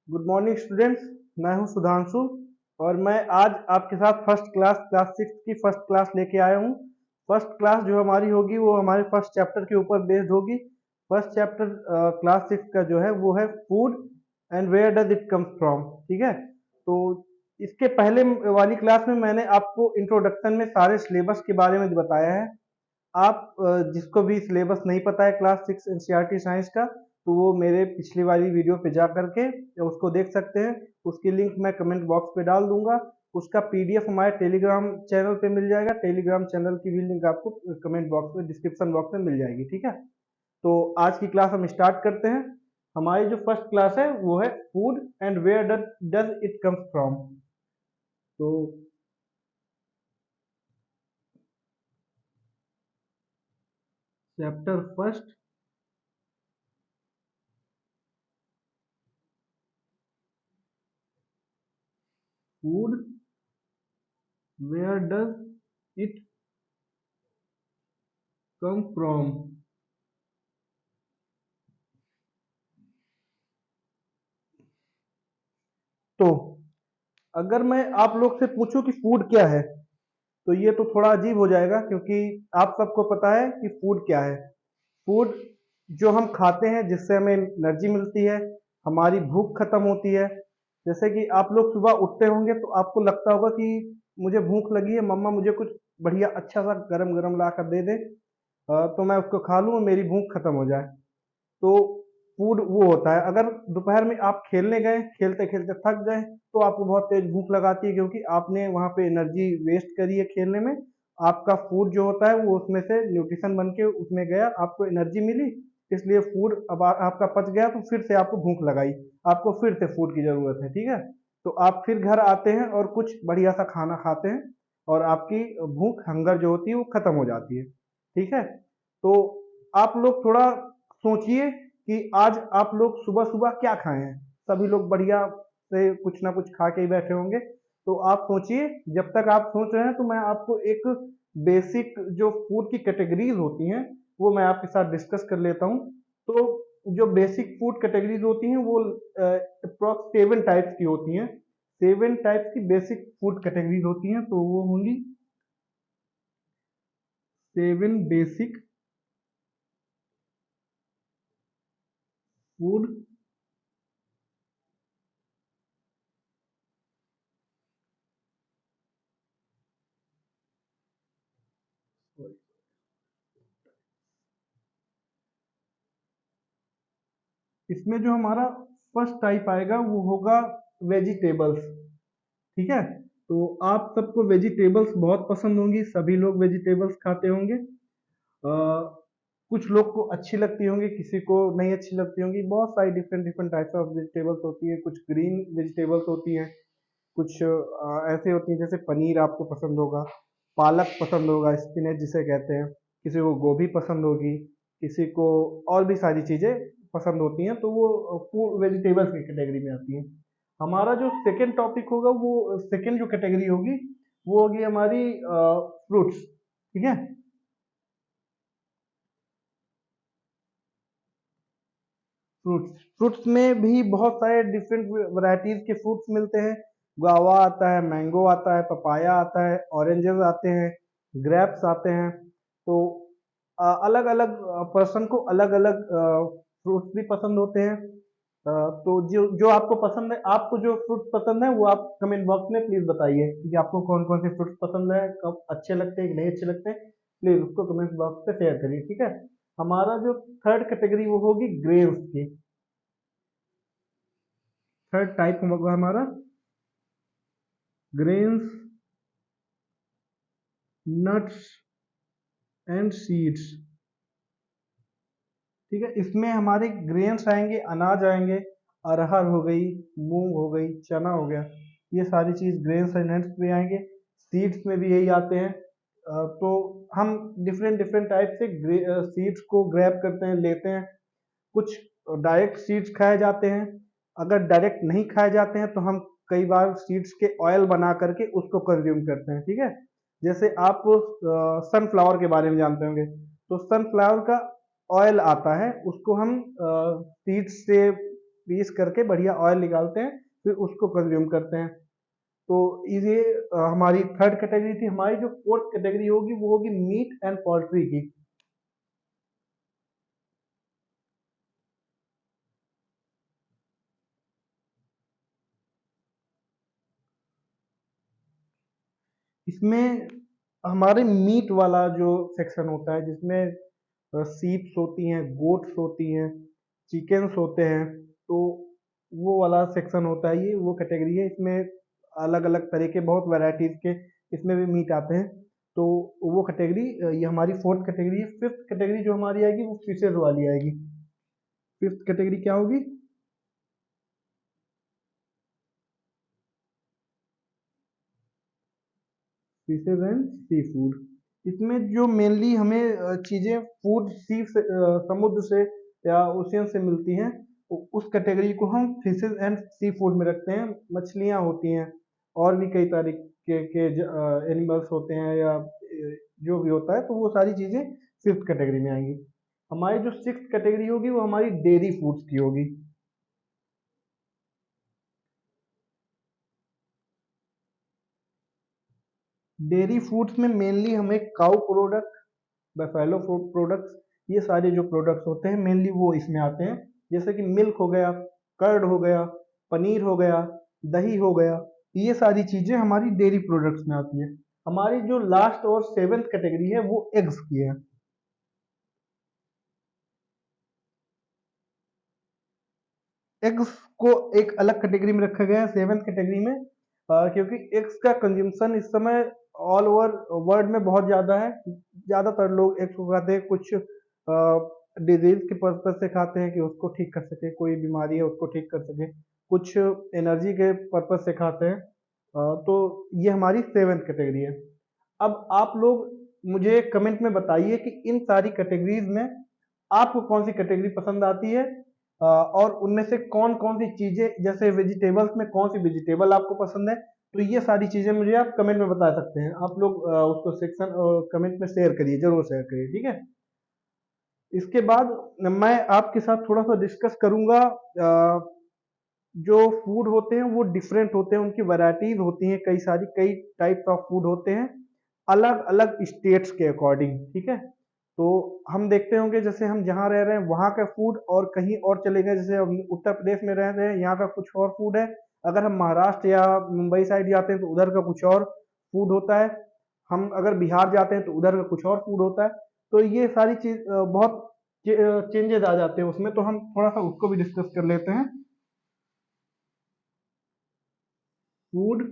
Good morning students. मैं हूं सुधांशु और मैं आज आपके साथ फर्स्ट क्लास क्लास 6 की फर्स्ट क्लास लेके आया हूं। फर्स्ट क्लास जो हमारी होगी वो हमारे फर्स्ट चैप्टर के ऊपर बेस्ड होगी। फर्स्ट चैप्टर क्लास 6 का जो है वो है food and where does it comes from. ठीक है, तो इसके पहले वाली क्लास में मैंने आपको इंट्रोडक्शन में सारे सिलेबस के बारे में बताया है। आप जिसको भी सिलेबस नहीं पता है क्लास 6 एनसीईआरटी साइंस का, तो वो मेरे पिछली वाली वीडियो पे जा करके उसको देख सकते हैं। उसकी लिंक मैं कमेंट बॉक्स पे डाल दूंगा। उसका पीडीएफ हमारे टेलीग्राम चैनल पे मिल जाएगा। टेलीग्राम चैनल की भी लिंक आपको कमेंट बॉक्स में डिस्क्रिप्शन बॉक्स में मिल जाएगी। ठीक है, तो आज की क्लास हम स्टार्ट करते हैं। हमारी जो फर्स्ट क्लास है वो है food and where does it comes from. तो chapter first, food, where does it come from. तो अगर मैं आप लोग से पूछूं कि फूड क्या है, तो ये तो थोड़ा अजीब हो जाएगा, क्योंकि आप सबको पता है कि फूड क्या है। फूड जो हम खाते हैं जिससे हमें एनर्जी मिलती है, हमारी भूख खत्म होती है। जैसे कि आप लोग सुबह उठते होंगे तो आपको लगता होगा कि मुझे भूख लगी है, मम्मा मुझे कुछ बढ़िया अच्छा सा गरम गरम ला कर दे दे, तो मैं उसको खा लूँ और मेरी भूख खत्म हो जाए। तो फूड वो होता है। अगर दोपहर में आप खेलने गए, खेलते खेलते थक गए, तो आपको बहुत तेज भूख लगाती है, क्योंकि आपने वहां पे एनर्जी वेस्ट करी है खेलने में। आपका फूड जो होता है वो उसमें से न्यूट्रिशन बन के उसमें गया, आपको एनर्जी मिली, इसलिए फूड अब आपका पच गया, तो फिर से आपको भूख लगाई, आपको फिर से फूड की जरूरत है। ठीक है, तो आप फिर घर आते हैं और कुछ बढ़िया सा खाना खाते हैं, और आपकी भूख हंगर जो होती है वो खत्म हो जाती है। ठीक है, तो आप लोग थोड़ा सोचिए कि आज आप लोग सुबह सुबह क्या खाए हैं। सभी लोग बढ़िया से कुछ ना कुछ खा के ही बैठे होंगे। तो आप सोचिए, जब तक आप सोच रहे हैं तो मैं आपको एक बेसिक जो फूड की कैटेगरीज होती हैं वो मैं आपके साथ डिस्कस कर लेता हूँ। तो जो बेसिक फूड कैटेगरीज होती हैं वो अप्रॉक्स 7 टाइप्स की होती हैं। 7 टाइप्स की बेसिक फूड कैटेगरीज होती हैं, तो वो होंगी 7 बेसिक फूड। इसमें जो हमारा फर्स्ट टाइप आएगा वो होगा वेजिटेबल्स। ठीक है, तो आप सबको वेजिटेबल्स बहुत पसंद होंगी, सभी लोग वेजिटेबल्स खाते होंगे। कुछ लोग को अच्छी लगती होंगी, किसी को नहीं अच्छी लगती होंगी। बहुत सारी different different types of vegetables होती है। कुछ ग्रीन वेजिटेबल्स होती हैं, कुछ ऐसे होती हैं जैसे पनीर आपको पसंद होगा, पालक पसंद होगा, स्पिनच जिसे कहते हैं, किसी को गोभी पसंद होगी, किसी को और भी सारी चीज़ें पसंद होती हैं, तो वो वेजिटेबल्स की कैटेगरी में आती हैं। हमारा जो सेकंड टॉपिक होगा, वो सेकंड जो कैटेगरी होगी वो होगी हमारी फ्रूट्स। ठीक है, फ्रूट्स फ्रूट्स में भी बहुत सारे डिफरेंट वैरायटीज के फ्रूट्स मिलते हैं। गुआवा आता है, मैंगो आता है, पपाया आता है, ऑरेंजेस आते हैं, ग्रेप्स आते हैं। तो अलग अलग पर्सन को अलग अलग फ्रूट्स भी पसंद होते हैं। तो जो जो आपको पसंद है, आपको जो फ्रूट्स पसंद है वो आप कमेंट बॉक्स में प्लीज बताइए कि आपको कौन कौन से फ्रूट्स पसंद है, कब अच्छे लगते हैं, नहीं अच्छे लगते हैं। प्लीज उसको कमेंट बॉक्स पे शेयर करिए। ठीक है, हमारा जो थर्ड कैटेगरी वो होगी ग्रेन्स की। थर्ड टाइप होगा हमारा ग्रेन्स, नट्स एंड सीड्स। ठीक है, इसमें हमारे ग्रेन्स आएंगे, अनाज आएंगे, अरहर हो गई, मूंग हो गई, चना हो गया, ये सारी चीज ग्रेन्स एंड नट्स में आएंगे। सीड्स में भी यही आते हैं। तो हम डिफरेंट डिफरेंट टाइप से सीड्स को ग्रैब करते हैं, लेते हैं। कुछ डायरेक्ट सीड्स खाए जाते हैं। अगर डायरेक्ट नहीं खाए जाते हैं तो हम कई बार सीड्स के ऑयल बना करके उसको कंज्यूम करते हैं। ठीक है, जैसे आप सनफ्लावर के बारे में जानते होंगे, तो सनफ्लावर का ऑयल आता है, उसको हम सीड्स से पीस करके बढ़िया ऑयल निकालते हैं, फिर उसको कंज्यूम करते हैं। तो ये हमारी थर्ड कैटेगरी थी। हमारी जो फोर्थ कैटेगरी होगी वो होगी मीट एंड पोल्ट्री की। इसमें हमारे मीट वाला जो सेक्शन होता है, जिसमें सीप्स होती हैं, गोट्स होती हैं, चिकन्स होते हैं, तो वो वाला सेक्शन होता है, ये वो कैटेगरी है। इसमें अलग अलग तरह के बहुत वैरायटीज के इसमें भी मीट आते हैं। तो वो कैटेगरी ये हमारी फोर्थ कैटेगरी है। फिफ्थ कैटेगरी जो हमारी आएगी वो फिशेज वाली आएगी। फिफ्थ कैटेगरी क्या होगी? Fishes and seafood. इसमें जो मेनली हमें चीजें फूड सी से समुद्र से या ओशियन से मिलती हैं, तो उस कैटेगरी को हम फिशेज एंड सी फूड में रखते हैं। मछलियाँ होती हैं, और भी कई तरीके के एनिमल्स होते हैं, या जो भी होता है, तो वो सारी चीजें फिफ्थ कैटेगरी में आएंगी। हमारी जो सिक्स्थ कैटेगरी होगी वो हमारी डेयरी फूड्स की होगी। डेयरी फूड्स में मेनली हमें काउ प्रोडक्ट, बफेलो प्रोडक्ट्स, ये सारे जो प्रोडक्ट्स होते हैं मेनली वो इसमें आते हैं। जैसे कि मिल्क हो गया, कर्ड हो गया, पनीर हो गया, दही हो गया, ये सारी चीजें हमारी डेयरी प्रोडक्ट्स में आती है। हमारी जो लास्ट और सेवेंथ कैटेगरी है वो एग्स की है। एग्स को एक अलग कैटेगरी में रखा गया है, सेवेंथ कैटेगरी में, क्योंकि एग्स का कंजम्पशन इस समय ऑल ओवर वर्ल्ड में बहुत ज़्यादा है। ज़्यादातर लोग एग्स को खाते हैं, कुछ डिजीज के पर्पज से खाते हैं कि उसको ठीक कर सके, कोई बीमारी है उसको ठीक कर सके, कुछ एनर्जी के पर्पज से खाते हैं। तो ये हमारी सेवेंथ कैटेगरी है। अब आप लोग मुझे कमेंट में बताइए कि इन सारी कैटेगरीज में आपको कौन सी कैटेगरी पसंद आती है, और उनमें से कौन कौन सी चीजें, जैसे वेजिटेबल्स में कौन सी वेजिटेबल आपको पसंद है। तो ये सारी चीजें मुझे आप कमेंट में बता सकते हैं। आप लोग उसको सेक्शन कमेंट में शेयर करिए, जरूर शेयर करिए, ठीक है। इसके बाद मैं आपके साथ थोड़ा सा डिस्कस करूंगा। जो फूड होते हैं वो डिफरेंट होते हैं, उनकी वैरायटीज होती हैं, कई सारी, कई टाइप्स ऑफ फूड होते हैं अलग अलग स्टेट्स के अकॉर्डिंग, ठीक है। तो हम देखते होंगे, जैसे हम जहाँ रह रहे हैं वहाँ का फूड, और कहीं और चले गए, जैसे हम उत्तर प्रदेश में रह रहे हैं, यहाँ का कुछ और फूड है। अगर हम महाराष्ट्र या मुंबई साइड जाते हैं तो उधर का कुछ और फूड होता है। हम अगर बिहार जाते हैं तो उधर का कुछ और फूड होता है। तो ये सारी चीज बहुत चेंजेस आ जाते हैं उसमें, तो हम थोड़ा सा उसको भी डिस्कस कर लेते हैं। फूड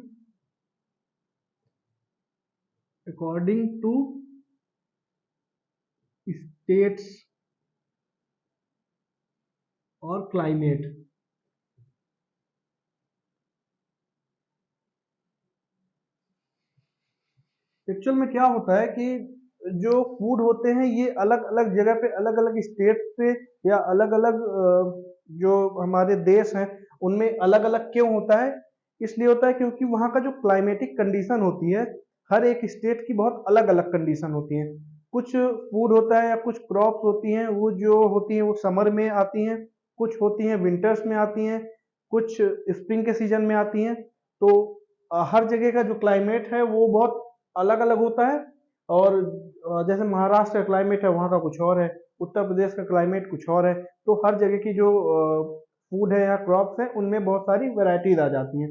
अकॉर्डिंग टू स्टेट्स और क्लाइमेट। एक्चुअल में क्या होता है कि जो फूड होते हैं ये अलग अलग जगह पे, अलग अलग स्टेट पे, या अलग अलग जो हमारे देश हैं उनमें अलग अलग क्यों होता है? इसलिए होता है क्योंकि वहाँ का जो क्लाइमेटिक कंडीशन होती है, हर एक स्टेट की बहुत अलग अलग कंडीशन होती है। कुछ फूड होता है या कुछ क्रॉप्स होती हैं, वो जो होती हैं वो समर में आती हैं, कुछ होती हैं विंटर्स में आती हैं, कुछ स्प्रिंग के सीजन में आती हैं। तो हर जगह का जो क्लाइमेट है वो बहुत अलग अलग होता है। और जैसे महाराष्ट्र का क्लाइमेट है वहाँ का कुछ और है, उत्तर प्रदेश का क्लाइमेट कुछ और है। तो हर जगह की जो फूड है या क्रॉप्स है उनमें बहुत सारी वैरायटीज आ जाती हैं।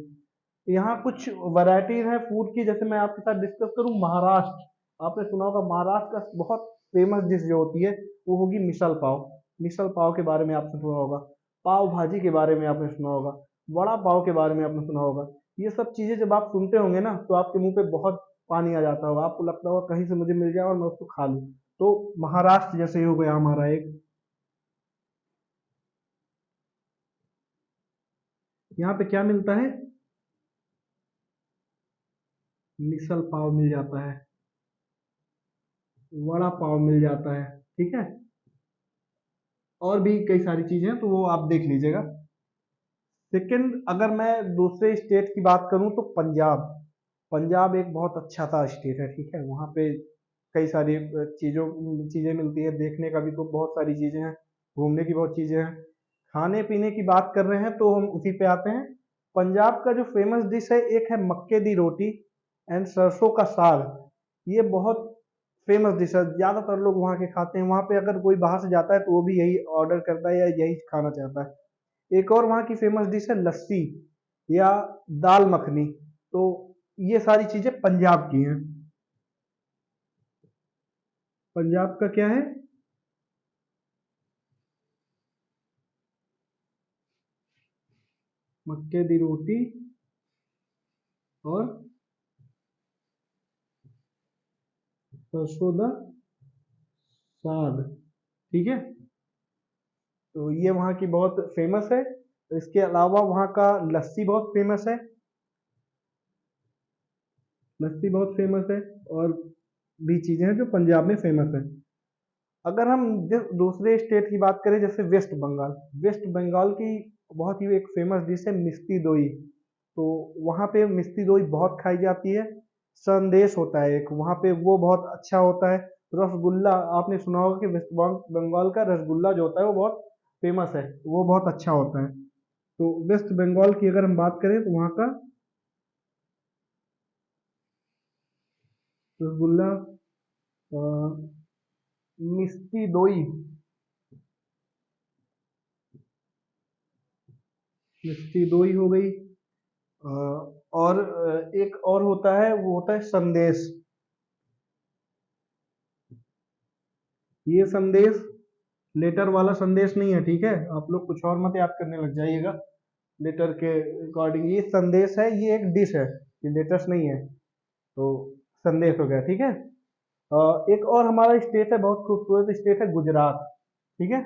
यहाँ कुछ वैरायटीज है फूड की, जैसे मैं आपके साथ डिस्कस करूँ महाराष्ट्र। आपने सुना होगा महाराष्ट्र का बहुत फेमस डिश जो होती है वो होगी मिसल पाव। मिसल पाव के बारे में आपने सुना होगा, पाव भाजी के बारे में आपने सुना होगा, वड़ा पाव के बारे में आपने सुना होगा। ये सब चीजें जब आप सुनते होंगे ना तो आपके मुंह पे बहुत पानी आ जाता होगा, आपको लगता होगा कहीं से मुझे मिल जाए और मैं उसको खा लूं। तो महाराष्ट्र जैसे ही हो गया हमारा एक, यहाँ पे क्या मिलता है? मिसल पाव मिल जाता है, वड़ा पाव मिल जाता है, ठीक है। और भी कई सारी चीजें हैं तो वो आप देख लीजिएगा। सेकंड, अगर मैं दूसरे स्टेट की बात करूं तो पंजाब। पंजाब एक बहुत अच्छा सा स्टेट है, ठीक है। वहाँ पे कई सारी चीज़ें मिलती है, देखने का भी तो बहुत सारी चीज़ें हैं, घूमने की बहुत चीज़ें हैं, खाने पीने की बात कर रहे हैं तो हम उसी पे आते हैं। पंजाब का जो फेमस डिश है, एक है मक्के दी रोटी एंड सरसों का साग। ये बहुत फेमस डिश है, ज़्यादातर लोग वहाँ के खाते हैं। वहाँ पे अगर कोई बाहर से जाता है तो वो भी यही ऑर्डर करता है या यही खाना चाहता है। एक और वहाँ की फेमस डिश है लस्सी या दाल मखनी। तो ये सारी चीज़ें पंजाब की हैं। पंजाब का क्या है? मक्के दी रोटी और सरसों दा साग। ठीक है, तो ये वहाँ की बहुत फेमस है। तो इसके अलावा वहाँ का लस्सी बहुत फेमस है। लस्सी बहुत फेमस है और भी चीज़ें हैं जो पंजाब में फेमस है। अगर हम दूसरे स्टेट की बात करें, जैसे वेस्ट बंगाल, वेस्ट बंगाल की बहुत ही एक फेमस डिश है मिष्टी दोई। तो वहाँ पे मिष्टी दोई बहुत खाई जाती है। संदेश होता है एक वहाँ पे, वो बहुत अच्छा होता है। रसगुल्ला, आपने सुना होगा कि वेस्ट बंगाल का रसगुल्ला जो होता है वो बहुत फेमस है, वो बहुत अच्छा होता है। तो वेस्ट बंगाल की अगर हम बात करें तो वहाँ का रसगुल्ला, अ, मिष्टी दोई, मिष्टी दोई हो गई। और एक और होता है, वो होता है संदेश। ये संदेश लेटर वाला संदेश नहीं है, ठीक है? आप लोग कुछ और मत याद करने लग जाइएगा लेटर के अकॉर्डिंग। ये संदेश है, ये एक डिश है, ये लेटर्स नहीं है। तो संदेश हो गया, ठीक है। एक और हमारा स्टेट है, बहुत खूबसूरत स्टेट है, गुजरात। ठीक है,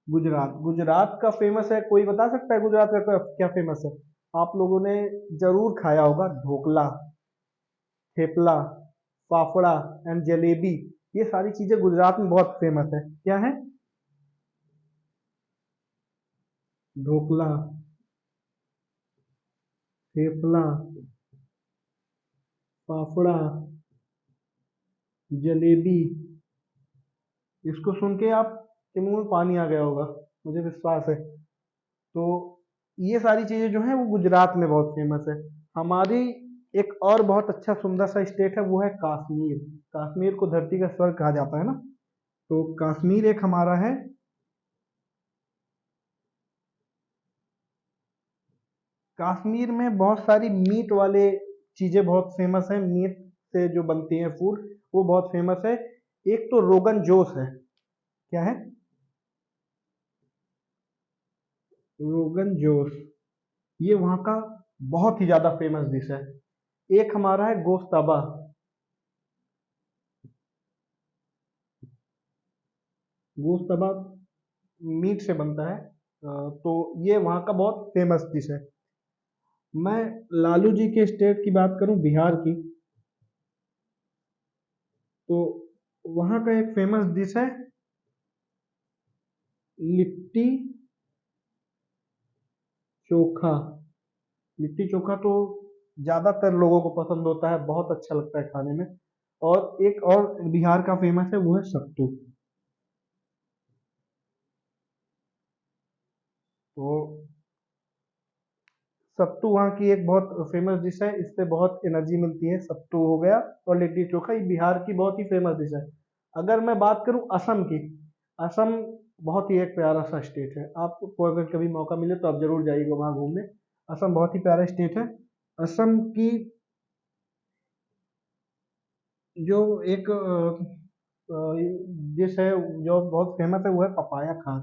गुजरात, गुजरात का फेमस है, कोई बता सकता है गुजरात का क्या फेमस है? आप लोगों ने जरूर खाया होगा, ढोकला, थेपला, फाफड़ा एंड जलेबी। ये सारी चीजें गुजरात में बहुत फेमस है। क्या है? ढोकला, थेपला, फाफड़ा, जलेबी। इसको सुन के आप के मुंह में पानी आ गया होगा, मुझे विश्वास है। तो ये सारी चीजें जो है वो गुजरात में बहुत फेमस है। हमारी एक और बहुत अच्छा सुंदर सा स्टेट है, वो है कश्मीर। कश्मीर को धरती का स्वर्ग कहा जाता है ना। तो कश्मीर एक हमारा है। कश्मीर में बहुत सारी मीट वाले चीजें बहुत फेमस है, मीट से जो बनती हैं फूड, वो बहुत फेमस है। एक तो रोगन जोश है। क्या है? रोगन जोश, ये वहाँ का बहुत ही ज्यादा फेमस डिश है। एक हमारा है गोश्तबा। गोश्तबा मीट से बनता है। तो ये वहाँ का बहुत फेमस डिश है। मैं लालू जी के स्टेट की बात करूं, बिहार की, तो वहाँ का एक फेमस डिश है लिट्टी चोखा। लिट्टी चोखा तो ज्यादातर लोगों को पसंद होता है, बहुत अच्छा लगता है खाने में। और एक और बिहार का फेमस है, वो है सत्तू। तो सत्तू वहाँ की एक बहुत फेमस डिश है, इससे बहुत एनर्जी मिलती है। सत्तू हो गया और लिट्टी चोखा, ये बिहार की बहुत ही फेमस डिश है। अगर मैं बात करूँ असम की, असम बहुत ही एक प्यारा सा स्टेट है। आपको अगर कभी मौका मिले तो आप जरूर जाइएगा वहाँ घूमने। असम बहुत ही प्यारा स्टेट है। असम की जो एक डिश है जो बहुत फेमस है, वो है पपाया खार।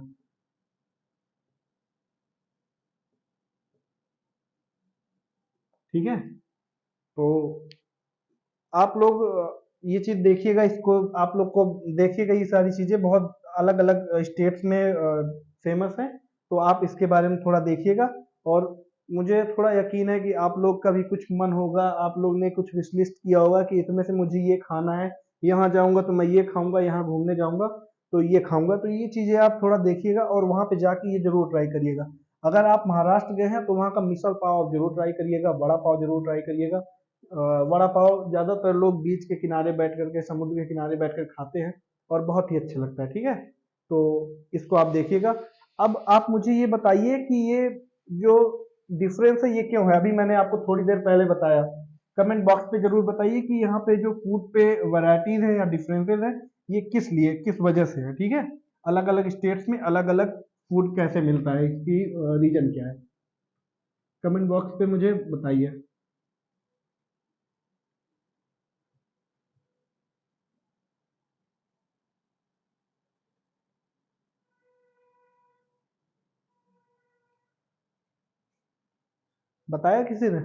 ठीक है, तो आप लोग ये चीज देखिएगा, इसको आप लोग को देखिएगा, ये सारी चीजें बहुत अलग अलग स्टेट्स में फेमस हैं। तो आप इसके बारे में थोड़ा देखिएगा। और मुझे थोड़ा यकीन है कि आप लोग का भी कुछ मन होगा, आप लोग ने कुछ विश लिस्ट किया होगा कि इसमें से मुझे ये खाना है, यहाँ जाऊंगा तो मैं ये खाऊंगा, यहाँ घूमने जाऊंगा तो ये खाऊंगा। तो ये चीजें आप थोड़ा देखिएगा और वहां पे जाके ये जरूर ट्राई करिएगा। अगर आप महाराष्ट्र गए हैं तो वहाँ का मिसल पाव आप जरूर ट्राई करिएगा, बड़ा पाव जरूर ट्राई करिएगा। वड़ा पाव ज्यादातर लोग बीच के किनारे बैठ करके, समुद्र के किनारे बैठ कर खाते हैं। और बहुत ही अच्छा लगता है। ठीक है, तो इसको आप देखिएगा। अब आप मुझे ये बताइए कि ये जो डिफरेंस है ये क्यों है, अभी मैंने आपको थोड़ी देर पहले बताया। कमेंट बॉक्स पे जरूर बताइए कि यहाँ पे जो फूड पे वैरायटीज है या डिफरेंसेस है ये किस लिए, किस वजह से है। ठीक है, अलग अलग स्टेट्स में अलग अलग फूड कैसे मिलता है, इसकी रीजन क्या है, कमेंट बॉक्स पे मुझे बताइए। बताया किसी ने?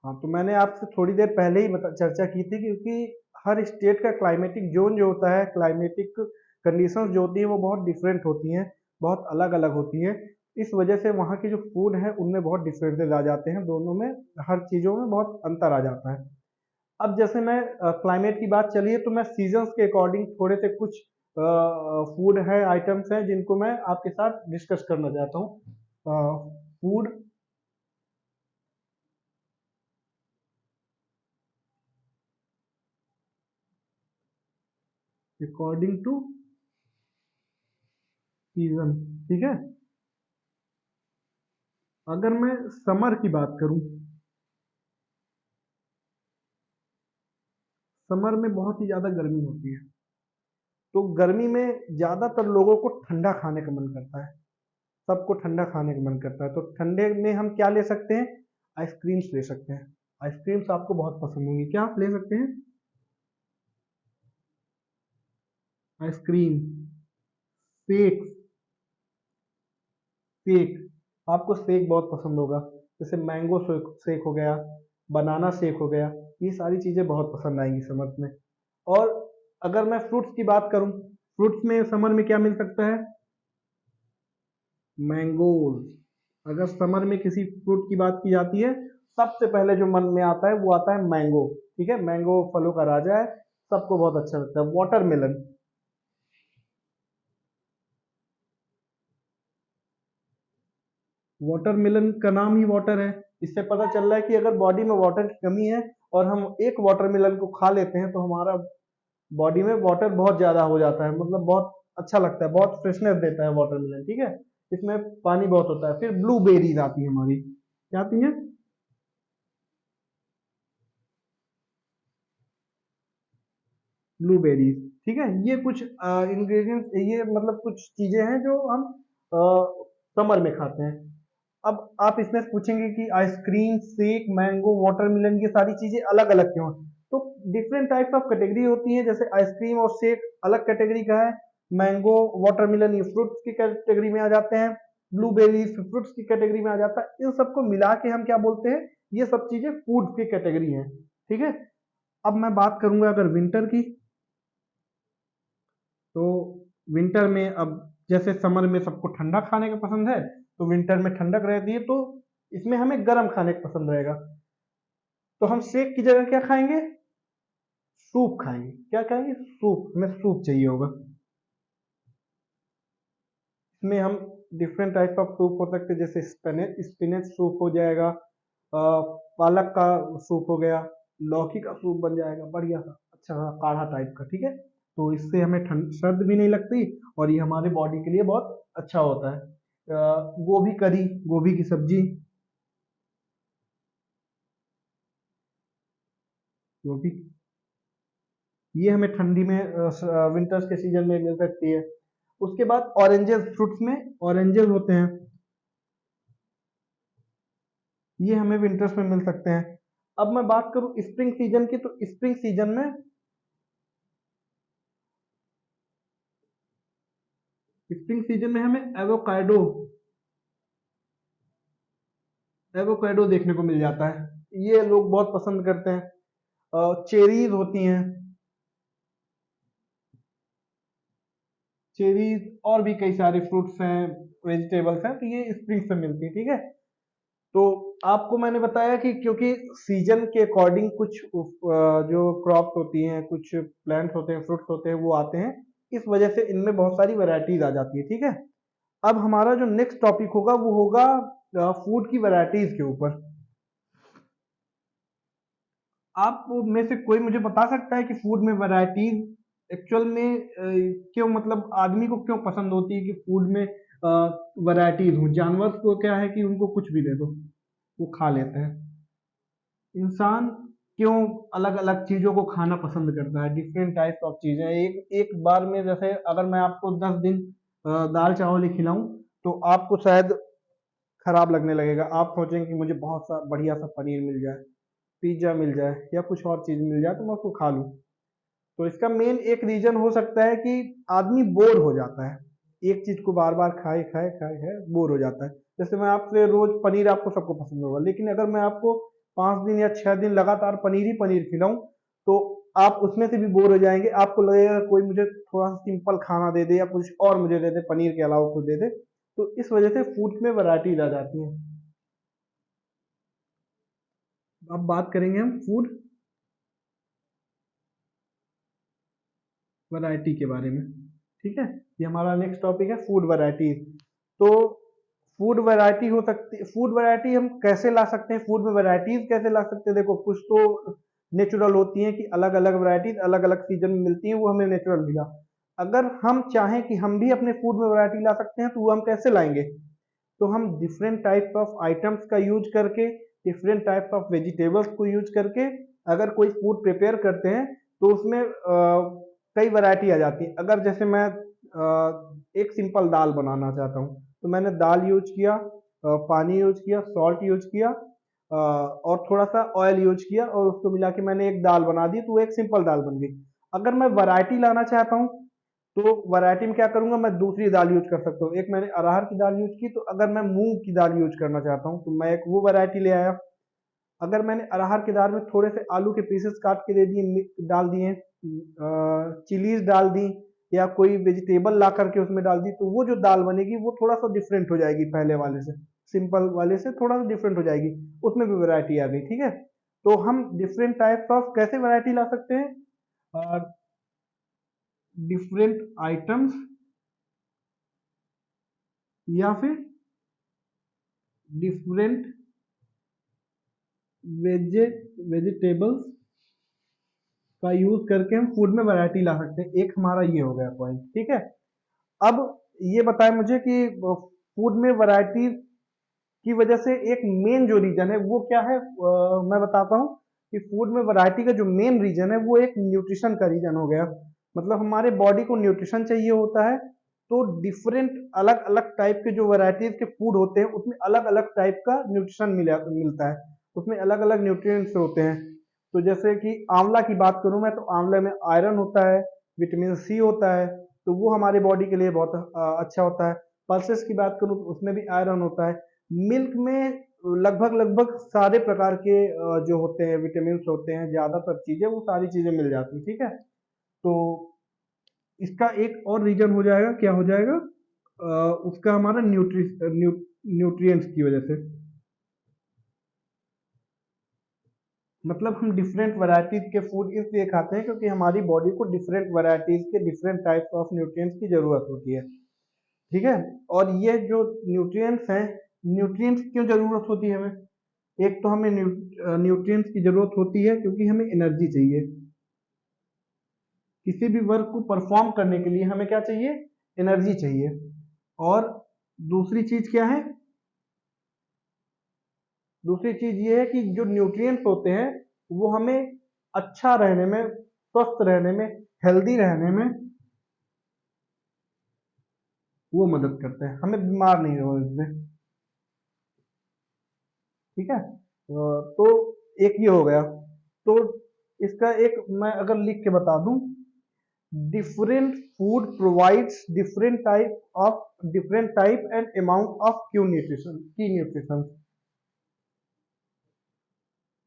हाँ, तो मैंने आपसे थोड़ी देर पहले ही चर्चा की थी, क्योंकि हर स्टेट का क्लाइमेटिक जोन जो होता है, क्लाइमेटिक कंडीशंस जो होती हैं वो बहुत डिफरेंट होती हैं, बहुत अलग अलग होती हैं। इस वजह से वहाँ की जो फूड है उनमें बहुत डिफरेंसेस आ जाते हैं, दोनों में, हर चीज़ों में बहुत अंतर आ जाता है। अब जैसे मैं क्लाइमेट की बात चली है, तो मैं सीजन्स के अकॉर्डिंग थोड़े से कुछ फूड है, आइटम्स हैं जिनको मैं आपके साथ डिस्कस करना चाहता हूँ। Food according to season. ठीक है, अगर मैं समर की बात करूं, समर में बहुत ही ज़्यादा गर्मी होती है, तो गर्मी में ज़्यादातर लोगों को ठंडा खाने का मन करता है, सबको ठंडा खाने का मन करता है। तो ठंडे में हम क्या ले सकते हैं? आइसक्रीम्स ले सकते हैं। आइसक्रीम्स आपको बहुत पसंद होंगी, क्या आप ले सकते हैं? आइसक्रीम, शेक, शेक, आपको शेक बहुत पसंद होगा, जैसे मैंगो शेक, शेक हो गया, बनाना शेक हो गया, ये सारी चीज़ें बहुत पसंद आएंगी समर में। और अगर मैं फ्रूट्स की बात करूं, फ्रूट्स में समर में क्या मिल सकता है? मैंगोज। अगर समर में किसी फ्रूट की बात की जाती है, सबसे पहले जो मन में आता है वो आता है मैंगो। ठीक है, मैंगो फलों का राजा है, सबको बहुत अच्छा लगता है। वाटरमेलन, वाटरमेलन का नाम ही वाटर है, इससे पता चल रहा है कि अगर बॉडी में वाटर की कमी है और हम एक वाटरमेलन को खा लेते हैं तो हमारा बॉडी में वाटर बहुत ज्यादा हो जाता है, मतलब बहुत अच्छा लगता है, बहुत फ्रेशनेस देता है वाटरमेलन। ठीक है, इसमें पानी बहुत होता है। फिर ब्लूबेरीज आती है हमारी, क्या आती है? ब्लूबेरीज। ठीक है, ये कुछ इंग्रेडिएंट्स, ये मतलब कुछ चीजें हैं जो हम समर में खाते हैं। अब आप इसमें पूछेंगे कि आइसक्रीम, शेक, मैंगो, वाटरमेलन ये सारी चीजें अलग अलग क्यों हैं? तो डिफरेंट टाइप्स ऑफ कैटेगरी होती है, जैसे आइसक्रीम और शेक अलग कैटेगरी का है, मैंगो, वाटरमेलन ये फ्रूट्स की कैटेगरी में आ जाते हैं, ब्लूबेरीज फ्रूट्स की कैटेगरी में आ जाता है। इन सबको मिला के हम क्या बोलते हैं? ये सब चीजें फूड की कैटेगरी हैं। ठीक है, अब मैं बात करूंगा अगर विंटर की, तो विंटर में, अब जैसे समर में सबको ठंडा खाने का पसंद है, तो विंटर में ठंडक रहती है, तो इसमें हमें गर्म खाने का पसंद रहेगा। तो हम शेक की जगह क्या खाएंगे? सूप खाएंगे। क्या खाएंगे? सूप, हमें सूप चाहिए होगा। इसमें हम डिफरेंट टाइप ऑफ सूप हो सकते हैं, जैसे स्पिनच स्पिनच सूप हो जाएगा, पालक का सूप हो गया, लौकी का सूप बन जाएगा, बढ़िया सा अच्छा सा काढ़ा टाइप का। ठीक है, तो इससे हमें ठंड सर्द भी नहीं लगती और ये हमारे बॉडी के लिए बहुत अच्छा होता है। गोभी करी, गोभी की सब्जी, गोभी, ये हमें ठंडी में, विंटर्स के सीजन में मिल सकती है। उसके बाद ऑरेंजेस, फ्रूट्स में ऑरेंजेस होते हैं, ये हमें विंटर्स में मिल सकते हैं। अब मैं बात करूं स्प्रिंग सीजन की, तो स्प्रिंग सीजन में, स्प्रिंग सीजन में हमें एवोकाडो, एवोकाडो देखने को मिल जाता है, ये लोग बहुत पसंद करते हैं। चेरीज होती हैं, चेरीज, और भी कई सारे फ्रूट्स हैं, वेजिटेबल्स हैं, तो ये स्प्रिंग से मिलती है। ठीक है, तो आपको मैंने बताया कि क्योंकि सीजन के अकॉर्डिंग कुछ जो क्रॉप्स होती हैं, कुछ प्लांट्स होते हैं, फ्रूट्स होते हैं, वो आते हैं, इस वजह से इनमें बहुत सारी वैरायटीज आ जाती है। ठीक है, अब हमारा जो नेक्स्ट टॉपिक होगा वो होगा फूड की वैरायटीज के ऊपर। आप में से कोई मुझे बता सकता है कि फूड में वैरायटीज एक्चुअल में क्यों, मतलब आदमी को क्यों पसंद होती है कि फूड में वैरायटीज हो। जानवर को क्या है कि उनको कुछ भी दे दो वो खा लेते हैं। इंसान क्यों अलग अलग चीजों को खाना पसंद करता है, डिफरेंट टाइप्स ऑफ चीजें। एक एक बार में जैसे अगर मैं आपको 10 दिन दाल चावल ही खिलाऊं तो आपको शायद खराब लगने लगेगा। आप सोचेंगे कि मुझे बहुत सा बढ़िया सा पनीर मिल जाए, पिज्जा मिल जाए या कुछ और चीज मिल जाए तो मैं उसको खा लूं। तो इसका मेन एक रीजन हो सकता है कि आदमी बोर हो जाता है, एक चीज को बार बार खाए खाए खाए खाए बोर हो जाता है। जैसे मैं आपसे रोज पनीर, आपको सबको पसंद होगा, लेकिन अगर मैं आपको 5 दिन या 6 दिन लगातार पनीर ही पनीर खिलाऊं तो आप उसमें से भी बोर हो जाएंगे। आपको लगेगा कोई मुझे थोड़ा सा सिंपल खाना दे दे या कुछ और मुझे दे दे, पनीर के अलावा कुछ दे दे। तो इस वजह से फूड में वैरायटीज आ जाती है। अब बात करेंगे हम फूड वैरायटी के बारे में। ठीक है, ये हमारा नेक्स्ट टॉपिक है फूड वैरायटी। तो फूड वैरायटी हो सकती है, फूड वैरायटी हम कैसे ला सकते हैं, फूड में वैरायटीज कैसे ला सकते हैं। देखो कुछ तो नेचुरल होती है कि अलग अलग वैरायटीज अलग अलग सीजन में मिलती है, वो हमें नेचुरल मिला। अगर हम चाहें कि हम भी अपने फूड में वैरायटी ला सकते हैं तो वो हम कैसे लाएंगे। तो हम डिफरेंट टाइप्स ऑफ आइटम्स का यूज करके, डिफरेंट टाइप्स ऑफ वेजिटेबल्स को यूज करके अगर कोई फूड प्रिपेयर करते हैं तो उसमें कई वैरायटी आ जाती है। अगर जैसे मैं एक सिंपल दाल बनाना चाहता हूँ तो मैंने दाल यूज किया, पानी यूज किया, सॉल्ट यूज किया, और थोड़ा सा ऑयल यूज किया और उसको मिला के मैंने एक दाल बना दी, तो वो एक सिंपल दाल बन गई। अगर मैं वैरायटी लाना चाहता हूँ तो वैरायटी में क्या करूंगा, मैं दूसरी दाल यूज कर सकता हूँ। एक मैंने अरहर की दाल यूज की, तो अगर मैं मूंग की दाल यूज करना चाहता हूँ तो मैं एक वो वैरायटी ले आया। अगर मैंने अरहर की दाल में थोड़े से आलू के पीसेस काट के दे दिए, डाल दिए, चिलीज डाल दी या कोई वेजिटेबल ला करके उसमें डाल दी, तो वो जो दाल बनेगी वो थोड़ा सा डिफरेंट हो जाएगी पहले वाले से, सिंपल वाले से थोड़ा सा डिफरेंट हो जाएगी। उसमें भी वैरायटी आ गई। ठीक है, तो हम डिफरेंट टाइप्स ऑफ कैसे वैरायटी ला सकते हैं, डिफरेंट आइटम्स या फिर डिफरेंट वेजे वेजिटेबल्स का यूज करके हम फूड में वैरायटी ला सकते हैं। एक हमारा ये हो गया पॉइंट। ठीक है, अब ये बताएं मुझे कि फूड में वैरायटी की वजह से एक मेन जो रीजन है वो क्या है। मैं बताता हूँ कि फूड में वैरायटी का जो मेन रीजन है वो एक न्यूट्रिशन का रीजन हो गया। मतलब हमारे बॉडी को न्यूट्रिशन चाहिए होता है, तो डिफरेंट अलग अलग टाइप के जो वैरायटीज के फूड होते हैं उसमें अलग अलग टाइप का न्यूट्रिशन मिलता है, उसमें अलग अलग न्यूट्रिएंट्स होते हैं। तो जैसे कि आंवला की बात करूं मैं, तो आंवले में आयरन होता है, विटामिन सी होता है, तो वो हमारे बॉडी के लिए बहुत अच्छा होता है। पल्सेस की बात करूं तो उसमें भी आयरन होता है। मिल्क में लगभग लगभग सारे प्रकार के जो होते हैं विटामिन होते हैं, ज्यादातर चीजें वो सारी चीजें मिल जाती है। ठीक है, तो इसका एक और रीजन हो जाएगा, क्या हो जाएगा, उसका हमारा न्यूट्रिएंट्स की वजह से। मतलब हम डिफरेंट वैरायटीज के फूड इसलिए खाते हैं क्योंकि हमारी बॉडी को डिफरेंट वैरायटीज के डिफरेंट टाइप्स ऑफ न्यूट्रिएंट्स की जरूरत होती है। ठीक है, और ये जो न्यूट्रिएंट्स हैं, न्यूट्रिएंट्स क्यों जरूरत होती है हमें। एक तो हमें न्यूट्रिएंट्स की जरूरत होती है क्योंकि हमें एनर्जी चाहिए। किसी भी वर्क को परफॉर्म करने के लिए हमें क्या चाहिए, एनर्जी चाहिए। और दूसरी चीज क्या है, दूसरी चीज ये है कि जो न्यूट्रिएंट्स होते हैं वो हमें अच्छा रहने में, स्वस्थ रहने में, हेल्दी रहने में वो मदद करते हैं, हमें बीमार नहीं हो इसमें। ठीक है, तो एक ये हो गया। तो इसका एक मैं अगर लिख के बता दूं, different food provides different type and amount of key nutrition.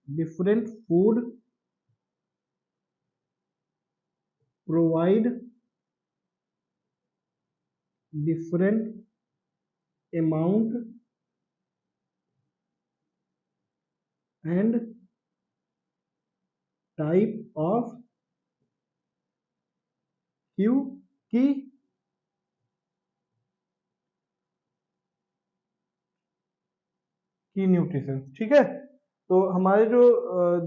Different food provide different amount and type of Q key key nutrition। ठीक है, तो हमारे जो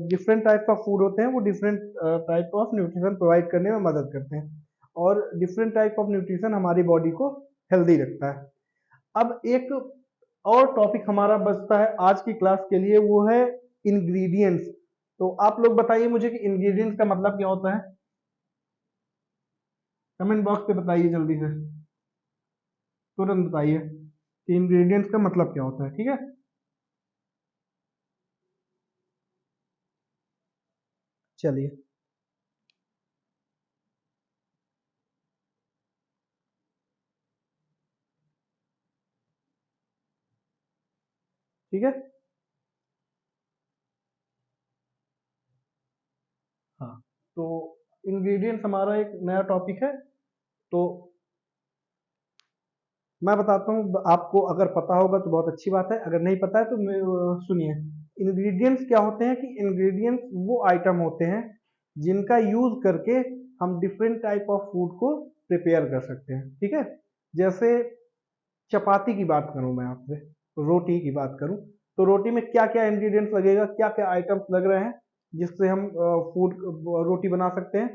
डिफरेंट टाइप का फूड होते हैं वो different type of nutrition provide करने में मदद करते हैं, और डिफरेंट टाइप ऑफ न्यूट्रिशन हमारी बॉडी को हेल्दी रखता है। अब एक और टॉपिक हमारा बचता है आज की क्लास के लिए, वो है इंग्रेडिएंट्स। तो आप लोग बताइए मुझे कि इंग्रेडिएंट्स का मतलब क्या होता है, कमेंट बॉक्स पे बताइए जल्दी से, तुरंत बताइए कि इंग्रेडिएंट्स का मतलब क्या होता है। ठीक है, चलिए। ठीक है, हाँ, तो इंग्रेडिएंट्स हमारा एक नया टॉपिक है। तो मैं बताता हूँ, आपको अगर पता होगा तो बहुत अच्छी बात है, अगर नहीं पता है तो सुनिए। इंग्रेडिएंट्स क्या होते हैं कि इंग्रेडिएंट्स वो आइटम होते हैं जिनका यूज करके हम डिफरेंट टाइप ऑफ फूड को प्रिपेयर कर सकते हैं। ठीक है, जैसे चपाती की बात करूं मैं आपसे, रोटी की बात करूं, तो रोटी में क्या क्या इंग्रेडिएंट्स लगेगा, क्या क्या आइटम्स लग रहे हैं जिससे हम फूड रोटी बना सकते हैं।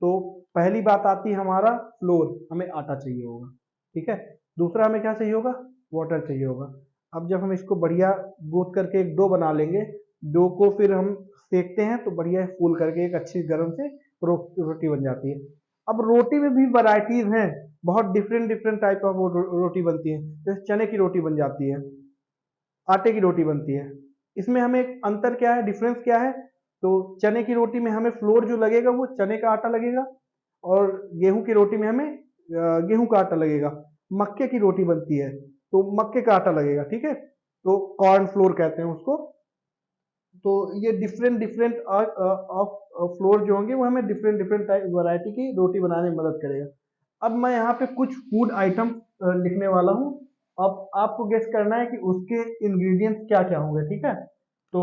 तो पहली बात आती है हमारा फ्लोर, हमें आटा चाहिए होगा। ठीक है, दूसरा हमें क्या चाहिए होगा, वाटर चाहिए होगा। अब जब हम इसको बढ़िया गूंथ करके एक डो बना लेंगे, डो को फिर हम सेकते हैं तो बढ़िया फूल करके एक अच्छी गर्म से रोटी बन जाती है। अब रोटी में भी वैरायटीज हैं, बहुत डिफरेंट डिफरेंट टाइप ऑफ रोटी बनती है। जैसे चने की रोटी बन जाती है, आटे की रोटी बनती है। इसमें हमें अंतर क्या है, डिफरेंस क्या है, तो चने की रोटी में हमें फ्लोर जो लगेगा वो चने का आटा लगेगा, और गेहूं की रोटी में हमें गेहूं का आटा लगेगा। मक्के की रोटी बनती है तो मक्के का आटा लगेगा। ठीक है, तो कॉर्न फ्लोर कहते हैं उसको। तो ये डिफरेंट डिफरेंट ऑफ फ्लोर जो होंगे वो हमें डिफरेंट डिफरेंट टाइप वैरायटी की रोटी बनाने में मदद करेगा। अब मैं यहाँ पे कुछ फूड आइटम लिखने वाला हूँ, अब आपको गेस करना है कि उसके इंग्रेडिएंट्स क्या क्या होंगे। ठीक है, तो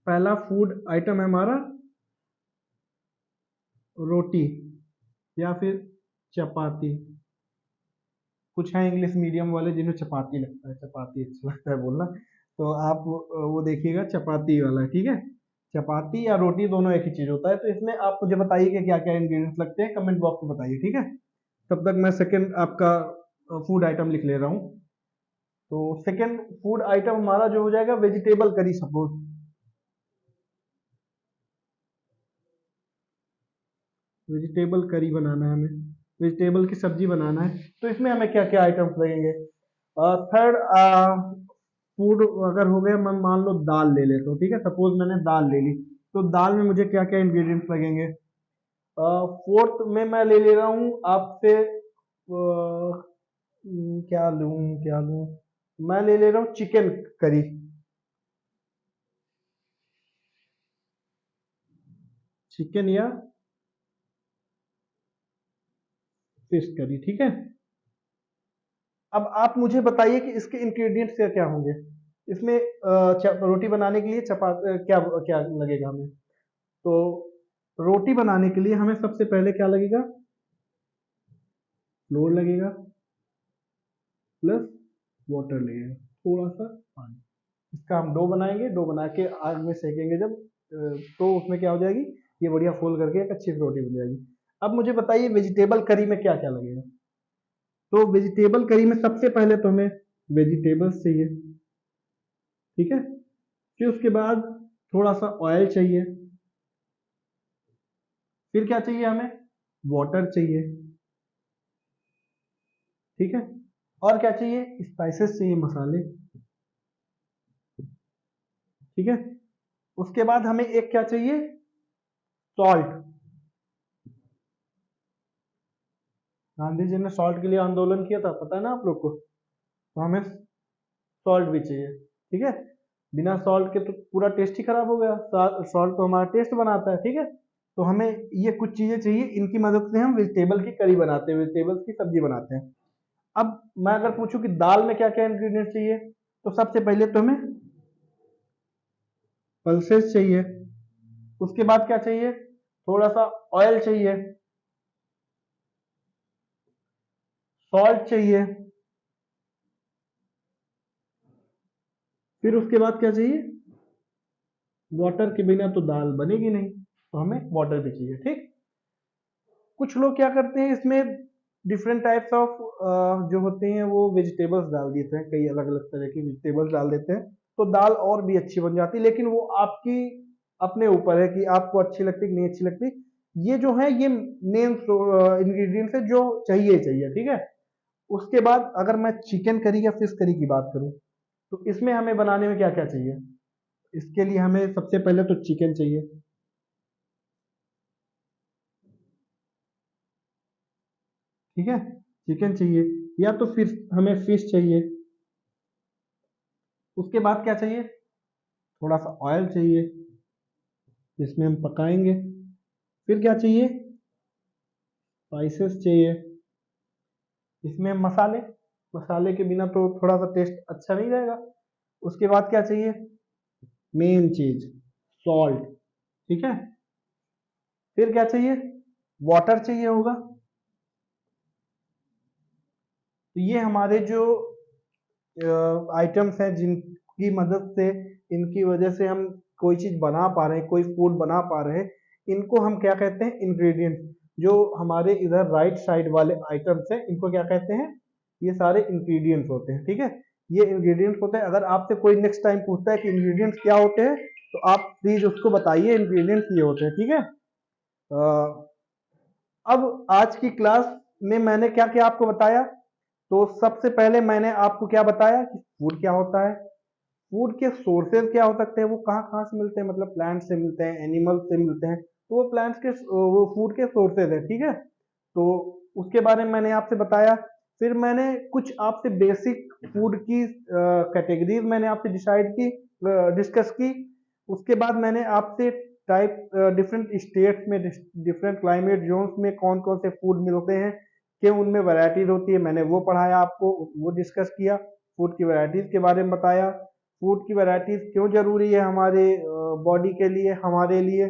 पहला फूड आइटम है हमारा रोटी या फिर चपाती। कुछ है इंग्लिश मीडियम वाले जिन्हें चपाती लगता है, चपाती अच्छा लगता है बोलना, तो आप वो देखिएगा चपाती वाला है। ठीक है, चपाती या रोटी दोनों एक ही चीज होता है। तो इसमें आप मुझे बताइए कि क्या क्या इंग्रेडिएंट्स लगते हैं, कमेंट बॉक्स में बताइए। ठीक है, तब तक मैं सेकंड आपका फूड आइटम लिख ले रहा हूँ। तो सेकंड फूड आइटम हमारा जो हो जाएगा vegetable curry. Suppose vegetable curry बनाना है हमें, वेजिटेबल की सब्जी बनाना है, तो इसमें हमें क्या क्या आइटम्स लगेंगे। थर्ड फूड अगर हो गया, मैं मान लो दाल ले लेता हूँ। ठीक है, सपोज मैंने दाल ले ली, तो दाल में मुझे क्या क्या इंग्रेडिएंट्स लगेंगे। फोर्थ में मैं ले ले रहा हूँ आपसे क्या लूँ क्या लूँ, मैं ले ले रहा हूँ चिकन करी, चिकन या फिश करी। ठीक है, अब आप मुझे बताइए कि इसके इंग्रेडिएंट्स क्या क्या होंगे। इसमें रोटी बनाने के लिए क्या क्या लगेगा हमें। तो रोटी बनाने के लिए हमें सबसे पहले क्या लगेगा, फ्लोर लगेगा प्लस वाटर लगेगा, थोड़ा सा पानी। इसका हम डो बनाएंगे, डो बना के आग में सेकेंगे जब, तो उसमें क्या हो जाएगी, ये बढ़िया फूल करके एक अच्छी सी रोटी बन जाएगी। अब मुझे बताइए वेजिटेबल करी में क्या क्या लगेगा। तो वेजिटेबल करी में सबसे पहले तो हमें वेजिटेबल्स चाहिए। ठीक है, फिर उसके बाद थोड़ा सा ऑयल चाहिए, फिर क्या चाहिए हमें, वाटर चाहिए। ठीक है, और क्या चाहिए, स्पाइसेस चाहिए, मसाले। ठीक है, उसके बाद हमें एक क्या चाहिए, सॉल्ट। गांधी जी ने सॉल्ट के लिए आंदोलन किया था, पता है ना आप लोग को, तो हमें सॉल्ट भी चाहिए। ठीक है, बिना सॉल्ट के तो पूरा टेस्ट ही खराब हो गया, सॉल्ट तो हमारा टेस्ट बनाता है। ठीक है, तो हमें ये कुछ चीजें चाहिए, इनकी मदद से हम वेजिटेबल की करी बनाते हैं, वेजिटेबल्स की सब्जी बनाते हैं। अब मैं अगर पूछूं कि दाल में क्या क्या इंग्रेडिएंट्स चाहिए, तो सबसे पहले तो हमें पल्सेस चाहिए, उसके बाद क्या चाहिए, थोड़ा सा ऑयल चाहिए, सॉल्ट चाहिए, फिर उसके बाद क्या चाहिए, वाटर के बिना तो दाल बनेगी नहीं, तो हमें वाटर भी चाहिए। ठीक, कुछ लोग क्या करते हैं इसमें डिफरेंट टाइप्स ऑफ जो होते हैं वो वेजिटेबल्स डाल देते हैं, कई अलग अलग तरह की वेजिटेबल्स डाल देते हैं, तो दाल और भी अच्छी बन जाती है। लेकिन वो आपकी अपने ऊपर है कि आपको अच्छी लगती है कि नहीं अच्छी लगती। ये जो है ये मेन इंग्रेडिएंट्स है जो चाहिए ही चाहिए। ठीक है, उसके बाद अगर मैं चिकन करी या फिश करी की बात करूं, तो इसमें हमें बनाने में क्या क्या चाहिए। इसके लिए हमें सबसे पहले तो चिकन चाहिए। ठीक है, चिकन चाहिए, या तो फिर हमें फिश चाहिए। उसके बाद क्या चाहिए, थोड़ा सा ऑयल चाहिए जिसमें हम पकाएंगे। फिर क्या चाहिए, स्पाइसेस चाहिए, इसमें मसाले, मसाले के बिना तो थोड़ा सा टेस्ट अच्छा नहीं रहेगा। उसके बाद क्या चाहिए, मेन चीज सॉल्ट। ठीक है, फिर क्या चाहिए, वाटर चाहिए होगा। तो ये हमारे जो आइटम्स हैं जिनकी मदद से, इनकी वजह से हम कोई चीज बना पा रहे हैं, कोई फूड बना पा रहे हैं, इनको हम क्या कहते हैं, इंग्रेडिएंट्स। जो हमारे इधर राइट साइड वाले आइटम्स हैं इनको क्या कहते हैं, ये सारे इंग्रेडिएंट्स होते हैं। ठीक है, ये इंग्रेडिएंट्स होते हैं। अगर आपसे कोई नेक्स्ट टाइम पूछता है कि इंग्रेडिएंट्स क्या होते हैं, तो आप प्लीज उसको बताइए इंग्रेडिएंट्स ये होते हैं। ठीक है, अब आज की क्लास में मैंने क्या क्या आपको बताया। तो सबसे पहले मैंने आपको क्या बताया कि फूड क्या होता है, फूड के सोर्सेज क्या हो सकते हैं, वो कहाँ कहाँ से मिलते हैं, मतलब प्लांट से मिलते हैं, एनिमल से मिलते हैं, तो वो प्लांट्स के वो फूड के सोर्सेज है। ठीक है, तो उसके बारे में मैंने आपसे बताया। फिर मैंने कुछ आपसे बेसिक फूड की कैटेगरीज मैंने आपसे डिसाइड की, डिस्कस की। उसके बाद मैंने आपसे टाइप डिफरेंट स्टेट्स में, डिफरेंट क्लाइमेट जोन्स में कौन कौन से फूड मिलते हैं, क्यों उनमें वैरायटीज होती है, मैंने वो पढ़ाया आपको, वो डिस्कस किया। फूड की वैरायटीज के बारे में बताया, फूड की वैरायटीज क्यों जरूरी है हमारे बॉडी के लिए, हमारे लिए,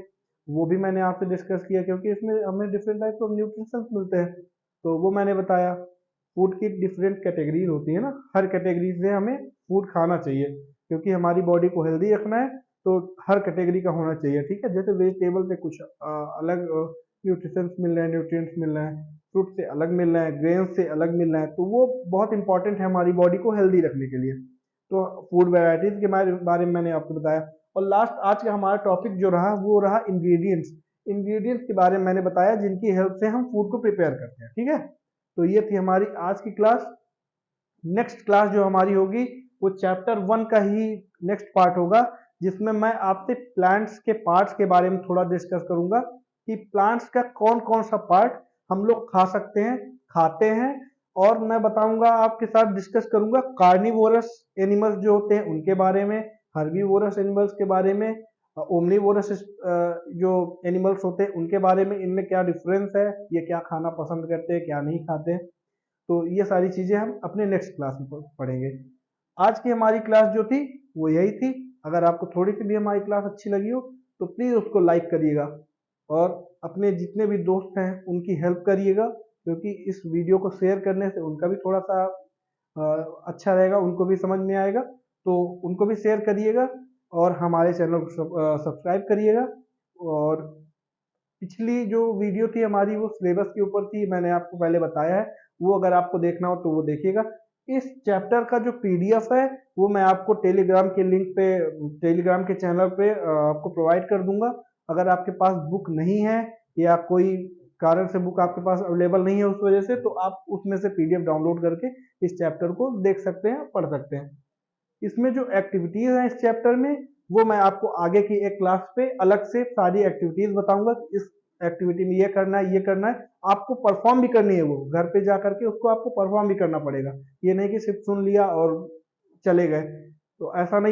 वो भी मैंने आपसे डिस्कस किया, क्योंकि इसमें हमें डिफरेंट टाइप ऑफ न्यूट्रिशन मिलते हैं, तो वो मैंने बताया। फूड की डिफरेंट कैटेगरीज होती है ना, हर कैटेगरी से हमें फूड खाना चाहिए, क्योंकि हमारी बॉडी को हेल्दी रखना है, तो हर कैटेगरी का होना चाहिए। ठीक है, जैसे वेजिटेबल से कुछ अलग न्यूट्रिशन मिल रहे हैं, न्यूट्रिएंट्स मिल रहे हैं, फ्रूट से अलग मिल रहे हैं, ग्रेन से अलग मिल रहे हैं, तो वो बहुत इंपॉर्टेंट है हमारी बॉडी को हेल्दी रखने के लिए। तो फूड वैरायटीज के बारे में मैंने आपको बताया। और लास्ट आज का हमारा टॉपिक जो रहा वो रहा इंग्रेडिएंट्स। इंग्रेडिएंट्स के बारे में मैंने बताया जिनकी हेल्प से हम फूड को प्रिपेयर करते हैं। ठीक है, तो ये थी हमारी आज की क्लास। नेक्स्ट क्लास जो हमारी होगी वो चैप्टर 1 का ही नेक्स्ट पार्ट होगा, जिसमें मैं आपसे प्लांट्स के पार्ट्स के बारे में थोड़ा डिस्कस करूंगा कि प्लांट्स का कौन कौन सा पार्ट हम लोग खा सकते हैं, खाते हैं। और मैं बताऊंगा, आपके साथ डिस्कस करूंगा कार्निवोरस एनिमल्स जो होते हैं उनके बारे में, हर्बीवोरस एनिमल्स के बारे में, ओमनीवोरस जो एनिमल्स होते हैं उनके बारे में, इनमें क्या डिफरेंस है, ये क्या खाना पसंद करते हैं क्या नहीं खाते हैं। तो ये सारी चीजें हम अपने नेक्स्ट क्लास में पढ़ेंगे। आज की हमारी क्लास जो थी वो यही थी। अगर आपको थोड़ी सी भी हमारी क्लास अच्छी लगी हो तो प्लीज उसको लाइक करिएगा, और अपने जितने भी दोस्त हैं उनकी हेल्प करिएगा, क्योंकि इस वीडियो को शेयर करने से उनका भी थोड़ा सा अच्छा रहेगा, उनको भी समझ में आएगा, तो उनको भी शेयर करिएगा। और हमारे चैनल को सब्सक्राइब करिएगा। और पिछली जो वीडियो थी हमारी वो सिलेबस के ऊपर थी, मैंने आपको पहले बताया है, वो अगर आपको देखना हो तो वो देखिएगा। इस चैप्टर का जो पीडीएफ है वो मैं आपको टेलीग्राम के लिंक पे, टेलीग्राम के चैनल पे आपको प्रोवाइड कर दूंगा। अगर आपके पास बुक नहीं है या कोई कारण से बुक आपके पास अवेलेबल नहीं है उस वजह से, तो आप उसमें से पीडीएफ डाउनलोड करके इस चैप्टर को देख सकते हैं, पढ़ सकते हैं। इसमें जो एक्टिविटीज हैं इस चैप्टर में, वो मैं आपको आगे की एक क्लास पे अलग से सारी एक्टिविटीज बताऊंगा। इस एक्टिविटी में ये करना है, ये करना है, आपको परफॉर्म भी करनी है, वो घर पे जा करके उसको आपको परफॉर्म भी करना पड़ेगा। ये नहीं कि सिर्फ सुन लिया और चले गए, तो ऐसा नहीं।